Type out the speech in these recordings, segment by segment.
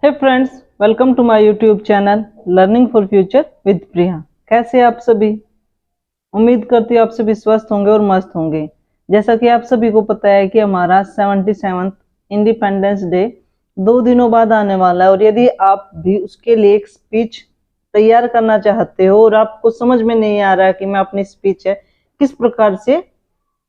Hey friends, welcome to my YouTube channel learning for future with Priya. कैसे आप सभी? उम्मीद करती हूँ आप सभी स्वस्थ होंगे और मस्त होंगे। जैसा कि आप सभी को पता है कि हमारा 77th इंडिपेंडेंस डे 2 दिनों बाद आने वाला है, और यदि आप भी उसके लिए एक स्पीच तैयार करना चाहते हो और आपको समझ में नहीं आ रहा है कि मैं अपनी स्पीच है किस प्रकार से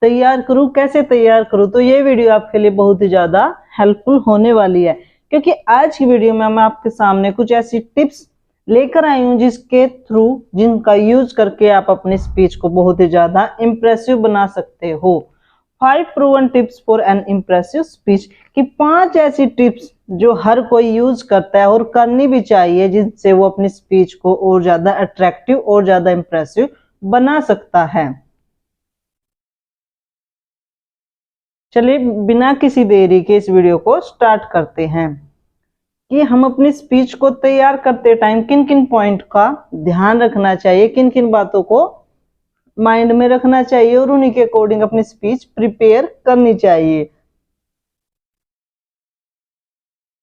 तैयार करूं, कैसे तैयार करूं, तो ये वीडियो आपके लिए बहुत ही ज्यादा हेल्पफुल होने वाली है। क्योंकि आज की वीडियो में मैं आपके सामने कुछ ऐसी टिप्स लेकर आई हूं जिनका यूज करके आप अपनी स्पीच को बहुत ही ज्यादा इंप्रेसिव बना सकते हो। 5 proven tips for an impressive speech की 5 ऐसी टिप्स जो हर कोई यूज करता है और करनी भी चाहिए, जिनसे वो अपनी स्पीच को और ज्यादा अट्रैक्टिव और ज्यादा इंप्रेसिव बना सकता है। चलिए बिना किसी देरी के इस वीडियो को स्टार्ट करते हैं कि हम अपनी स्पीच को तैयार करते टाइम किन किन पॉइंट का ध्यान रखना चाहिए, किन किन बातों को माइंड में रखना चाहिए और उन्हीं के अकॉर्डिंग अपनी स्पीच प्रिपेयर करनी चाहिए।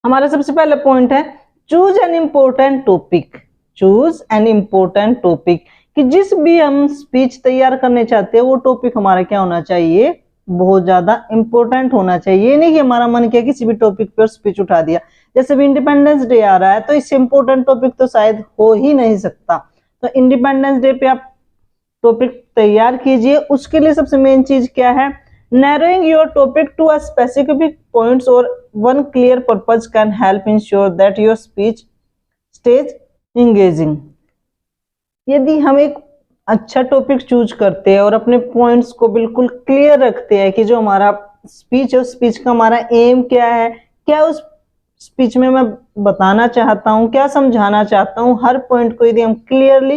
हमारा सबसे पहला पॉइंट है choose an important topic. Choose an important topic कि जिस भी हम स्पीच तैयार करने चाहते हैं वो टॉपिक हमारा क्या होना चाहिए, बहुत ज्यादा इंपॉर्टेंट होना चाहिए। ये नहीं कि हमारा मन किया किसी भी टॉपिक पर स्पीच उठा दिया। जैसे भी इंडिपेंडेंस डे आ रहा है तो इससे इंपॉर्टेंट टॉपिक तो शायद हो ही नहीं सकता। तो इंडिपेंडेंस डे पे आप टॉपिक तैयार कीजिए। उसके लिए सबसे मेन चीज क्या है, narrowing your topic to a specific points और one clear purpose can help ensure that your speech stage engaging. यदि हम एक अच्छा टॉपिक चूज करते हैं और अपने पॉइंट्स को बिल्कुल क्लियर रखते हैं कि जो हमारा स्पीच है उस स्पीच का हमारा एम क्या है, क्या उस स्पीच में मैं बताना चाहता हूं, क्या समझाना चाहता हूं, हर पॉइंट को यदि हम क्लियरली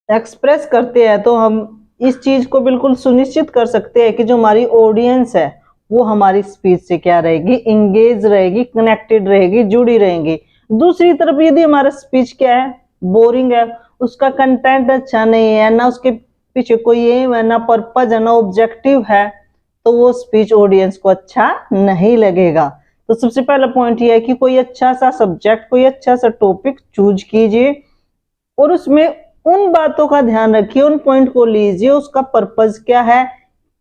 एक्सप्रेस करते हैं तो हम इस चीज को बिल्कुल सुनिश्चित कर सकते हैं कि जो हमारी ऑडियंस है वो हमारी स्पीच से क्या रहेगी, इंगेज रहेगी, कनेक्टेड रहेगी, जुड़ी रहेंगी। दूसरी तरफ यदि हमारा स्पीच क्या है, बोरिंग है, उसका कंटेंट अच्छा नहीं है, ना उसके पीछे कोई एम है, ना पर्पज है, ना ऑब्जेक्टिव है, तो वो स्पीच ऑडियंस को अच्छा नहीं लगेगा। तो सबसे पहला पॉइंट ये है कि कोई अच्छा सा सब्जेक्ट, कोई अच्छा सा टॉपिक चूज कीजिए और उसमें उन बातों का ध्यान रखिए, उन पॉइंट को लीजिए, उसका पर्पज क्या है,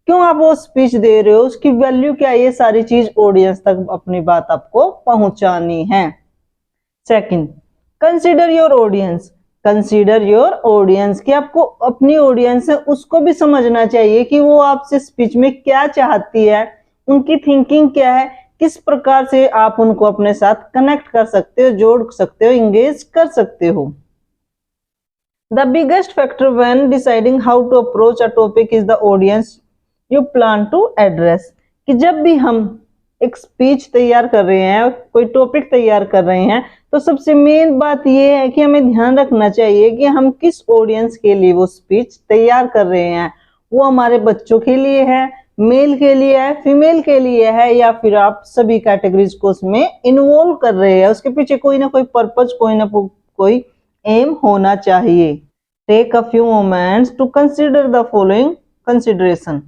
क्यों आप वो स्पीच दे रहे हो, उसकी वैल्यू क्या है, ये सारी चीज ऑडियंस तक अपनी बात आपको पहुंचानी है। Second, consider your audience. Consider your audience कि आपको अपनी ऑडियंस है उसको भी समझना चाहिए कि वो आपसे स्पीच में क्या चाहती है, उनकी थिंकिंग क्या है, किस प्रकार से आप उनको अपने साथ कनेक्ट कर सकते हो, जोड़ सकते हो, इंगेज कर सकते हो। The biggest factor when deciding how to approach a topic is the audience you plan to address। कि जब भी हम एक स्पीच तैयार कर रहे हैं, कोई टॉपिक तैयार कर रहे हैं, तो सबसे मेन बात यह है कि हमें ध्यान रखना चाहिए कि हम किस ऑडियंस के लिए वो स्पीच तैयार कर रहे हैं। वो हमारे बच्चों के लिए है, मेल के लिए है, फीमेल के लिए है, या फिर आप सभी कैटेगरीज को उसमें इन्वॉल्व कर रहे हैं। उसके पीछे कोई ना कोई पर्पज, कोई ना कोई एम होना चाहिए। Take a few moments to consider the following consideration.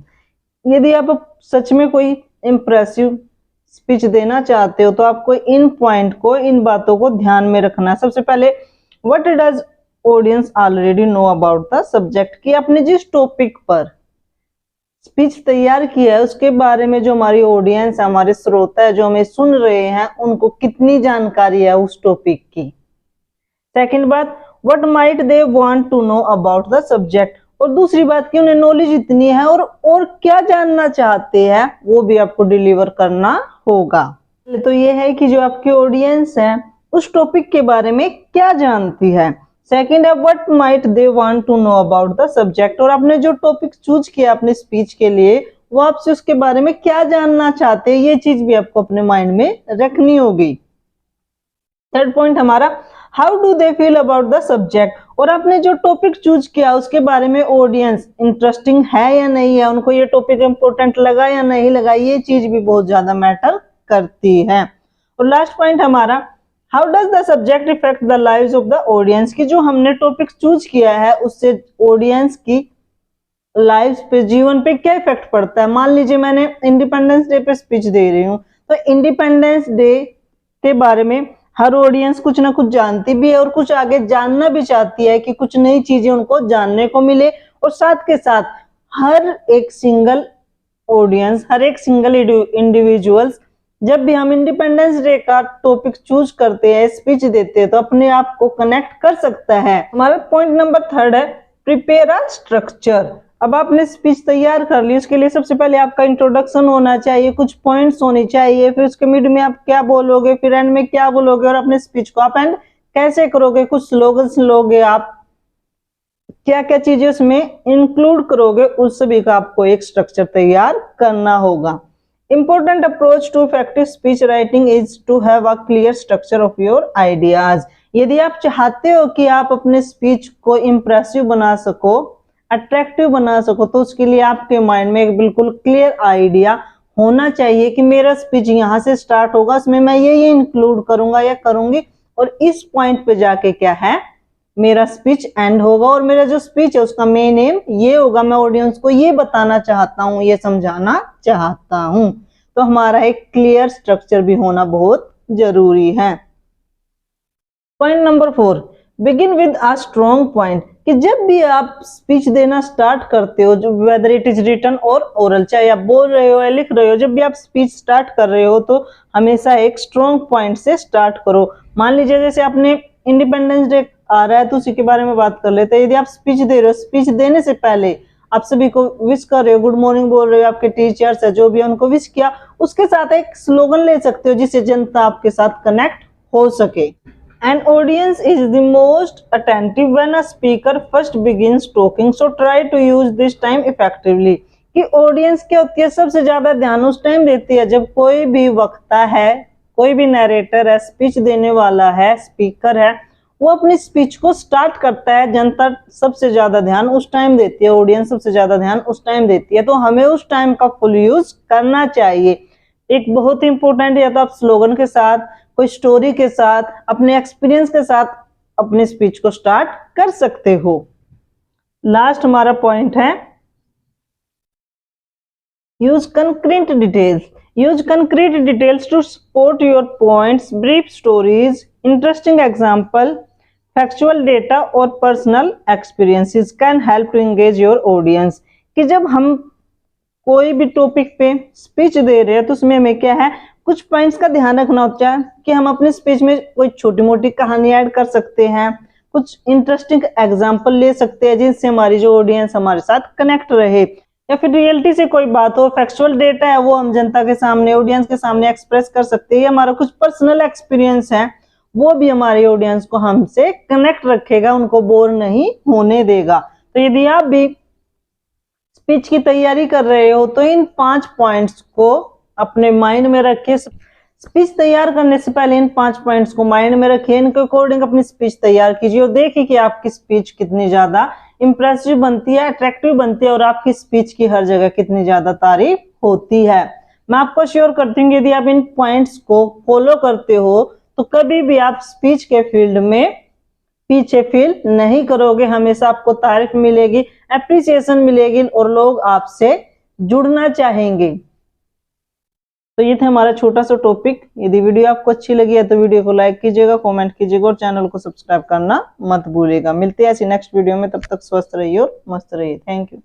यदि आप सच में कोई इंप्रेसिव स्पीच देना चाहते हो तो आपको इन पॉइंट को, इन बातों को ध्यान में रखना है। सबसे पहले, what does audience already know about the subject, कि आपने जिस टॉपिक पर स्पीच तैयार किया है उसके बारे में जो हमारी ऑडियंस है, हमारे श्रोता है, जो हमें सुन रहे हैं, उनको कितनी जानकारी है उस टॉपिक की। सेकंड बात, what might they want to know about the subject, और दूसरी बात कि उन्हें नॉलेज इतनी है और क्या जानना चाहते हैं वो भी आपको डिलीवर करना होगा। तो ये है कि जो आपकी ऑडियंस है उस टॉपिक के बारे में क्या जानती है। सेकंड है, what might they want to know about the subject, और आपने जो टॉपिक चूज किया अपने स्पीच के लिए वो आपसे उसके बारे में क्या जानना चाहते हैं, ये चीज भी आपको अपने माइंड में रखनी होगी। थर्ड पॉइंट हमारा, how do they feel about the subject, और आपने जो टॉपिक चूज किया उसके बारे में ऑडियंस इंटरेस्टिंग है या नहीं है, उनको ये टॉपिक इंपॉर्टेंट लगा या नहीं लगा, ये चीज भी बहुत ज्यादा मैटर करती है। और लास्ट पॉइंट हमारा, how does the subject effect the lives of the audience, की जो हमने टॉपिक चूज किया है उससे ऑडियंस की लाइव्स पे, जीवन पे क्या इफेक्ट पड़ता है। मान लीजिए मैंने इंडिपेंडेंस डे पे स्पीच दे रही हूँ, तो इंडिपेंडेंस डे के बारे में हर ऑडियंस कुछ ना कुछ जानती भी है और कुछ आगे जानना भी चाहती है कि कुछ नई चीजें उनको जानने को मिले। और साथ के साथ हर एक सिंगल ऑडियंस, हर एक सिंगल इंडिविजुअल्स, जब भी हम इंडिपेंडेंस डे का टॉपिक चूज करते हैं, स्पीच देते हैं, तो अपने आप को कनेक्ट कर सकता है। हमारा पॉइंट नंबर 3 है प्रिपेयर अ स्ट्रक्चर। अब आपने स्पीच तैयार कर ली, उसके लिए सबसे पहले आपका इंट्रोडक्शन होना चाहिए, कुछ पॉइंट्स होने चाहिए, फिर उसके मिड में आप क्या बोलोगे, फिर एंड में क्या बोलोगे और अपने स्पीच को आप एंड कैसे करोगे, कुछ स्लोगन्स लोगे आप, क्या क्या चीजें उसमें इंक्लूड करोगे, उस सभी का आपको एक स्ट्रक्चर तैयार करना होगा। Important approach to effective speech writing is to have a clear structure of your ideas. यदि आप चाहते हो कि आप अपने स्पीच को इंप्रेसिव बना सको, अट्रैक्टिव बना सको, तो उसके लिए आपके माइंड में एक बिल्कुल क्लियर आइडिया होना चाहिए कि मेरा स्पीच यहाँ से स्टार्ट होगा, उसमें मैं ये इंक्लूड करूंगा या करूंगी, और इस पॉइंट पे जाके क्या है मेरा स्पीच एंड होगा, और मेरा जो स्पीच है उसका मेन एम ये होगा, मैं ऑडियंस को ये बताना चाहता हूँ, ये समझाना चाहता हूँ। तो हमारा एक क्लियर स्ट्रक्चर भी होना बहुत जरूरी है। Point number 4, begin with a strong point, कि जब भी आप स्पीच देना स्टार्ट करते हो, जो वेदर इट इज रिटन और ओरल, चाहे आप बोल रहे हो या लिख रहे हो, जब भी आप स्पीच स्टार्ट कर रहे हो तो हमेशा एक स्ट्रॉन्ग पॉइंट से स्टार्ट करो। मान लीजिए जैसे आपने इंडिपेंडेंस डे आ रहा है तो उसी के बारे में बात कर लेते हैं। यदि आप स्पीच दे रहे हो, स्पीच देने से पहले आप सभी को विश कर रहे हो, गुड मॉर्निंग बोल रहे हो, आपके टीचर्स है जो भी उनको विश किया, उसके साथ एक स्लोगन ले सकते हो जिससे जनता आपके साथ कनेक्ट हो सके। An audience is the most attentive when a speaker first begins talking, so try to use this time effectively। कि ऑडियंस क्या होती है, सबसे ज्यादा ध्यान उस टाइम देती है जब कोई भी वक्ता है, कोई भी नरेटर है, स्पीच देने वाला है, स्पीकर है, वो अपनी स्पीच को स्टार्ट करता है। जनता सबसे ज्यादा ध्यान उस टाइम देती है, ऑडियंस सबसे ज्यादा ध्यान उस टाइम देती है, तो हमें उस टाइम का फुल यूज करना चाहिए। एक बहुत इंपॉर्टेंट, या तो आप स्लोगन के साथ, कोई स्टोरी के साथ, अपने एक्सपीरियंस के साथ अपने स्पीच को स्टार्ट कर सकते हो। लास्ट हमारा पॉइंट है use concrete details. Use concrete details to support your points, brief stories, interesting example, factual data और personal experiences can help to engage your audience. कि जब हम कोई भी टॉपिक पे स्पीच दे रहे हैं तो उसमें हमें क्या है, कुछ पॉइंट्स का ध्यान रखना होता है कि हम अपने स्पीच में कोई छोटी मोटी कहानी ऐड कर सकते हैं, कुछ इंटरेस्टिंग एग्जांपल ले सकते हैं जिनसे हमारी जो ऑडियंस हमारे साथ कनेक्ट रहे, या फिर रियलिटी से कोई बात हो, फैक्चुअल डेटा है वो हम जनता के सामने, ऑडियंस के सामने एक्सप्रेस कर सकते हैं। हमारा कुछ पर्सनल एक्सपीरियंस है वो भी हमारी ऑडियंस को हमसे कनेक्ट रखेगा, उनको बोर नहीं होने देगा। तो यदि आप भी स्पीच की तैयारी कर रहे हो तो इन 5 पॉइंट्स को अपने माइंड में रखिए। स्पीच तैयार करने से पहले इन 5 पॉइंट्स को माइंड में रखिए, इनके अकॉर्डिंग अपनी स्पीच तैयार कीजिए और देखिए कि आपकी स्पीच कितनी ज्यादा इंप्रेसिव बनती है, अट्रैक्टिव बनती है, और आपकी स्पीच की हर जगह कितनी ज्यादा तारीफ होती है। मैं आपको श्योर करती हूँ यदि आप इन पॉइंट्स को फॉलो करते हो तो कभी भी आप स्पीच के फील्ड में पीछे फील नहीं करोगे, हमेशा आपको तारीफ मिलेगी, एप्रिसिएशन मिलेगी और लोग आपसे जुड़ना चाहेंगे। तो ये था हमारा छोटा सा टॉपिक। यदि वीडियो आपको अच्छी लगी है तो वीडियो को लाइक कीजिएगा, कमेंट कीजिएगा और चैनल को सब्सक्राइब करना मत भूलिएगा। मिलते हैं ऐसी नेक्स्ट वीडियो में, तब तक स्वस्थ रहिए और मस्त रहिए। Thank you.